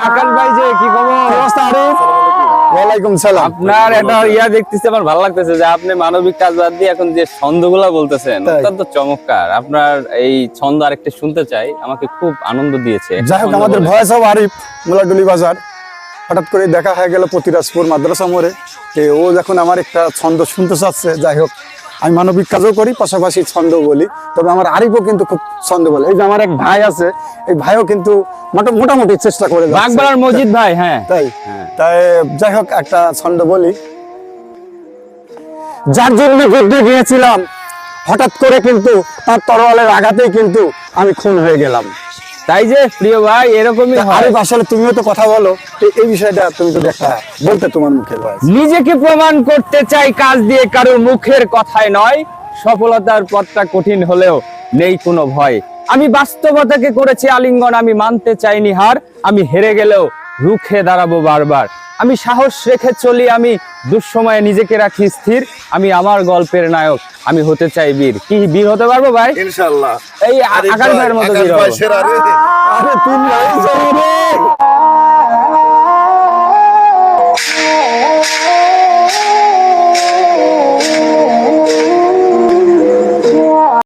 আকাশ ভাই যে কি খবর? অবস্থা আরিফ? ওয়ালাইকুম সালাম। আপনার এটা দেখতেছি আমার ভালো লাগতেছে যে আপনি মানবিক কাজ বাদ দিয়ে এখন যে ছন্দগুলা বলতেছেন তাই। অত্যন্ত চমৎকার। আপনার এই ছন্দ আরেকটা শুনতে চাই, আমাকে খুব আনন্দ দিয়েছে। একটা যাই হোক, ছন্দ আমাদের বলেন। ভয়েস অফ আরিফ মোলাডুলি বাজার হঠাৎ করে দেখা হয়ে গেল পতিরাজপুর মাদ্রাসা মোড়ে। ও যখন আমার একটা ছন্দ শুনতে চাচ্ছে, যাই হোক আমি মানবিক কাজও করি, পাশাপাশি ছন্দ বলি। তবে আমার আরিফও কিন্তু খুব ছন্দ বলে। এই যে আমার এক ভাই আছে, এই ভাইও কিন্তু মোটামুটি চেষ্টা করে যাচ্ছে। বাগবাড়ার মসজিদ ভাই, হ্যাঁ তাই তাই যাই হোক একটা ছন্দ বলি। যার জন্য যুদ্ধে গিয়েছিলাম, হঠাৎ করে কিন্তু তার তরোয়ালের আঘাতেই কিন্তু আমি খুন হয়ে গেলাম। তাই যে প্রিয় ভাই এরকমই হয়। আরিফ, আসলে তুমিও তো কথা বলো, তো এই বিষয়টা তুমি তো দেখা বলতে তোমার মুখে ভয়েস। নিজেকে প্রমাণ করতে চাই কাজ দিয়ে, কারোর মুখের কথায় নয়। সফলতার পথটা কঠিন হলেও নেই কোনো ভয়। আমি বাস্তবতাকে করেছি আলিঙ্গন, আমি মানতে চাইনি হার। আমি হেরে গেলেও রুখে দাঁড়াবো বারবার। আমি সাহস রেখে চলি, আমি দুঃসময়ে নিজেকে রাখি স্থির। আমি আমার গল্পের নায়ক, আমি হতে চাই বীর। কি বীর হতে পারবো ভাই? ইনশাআল্লাহ। এই আকাশ ভাইয়ের মতো বীর হবো। সেরা রে। আরে তিন ভাই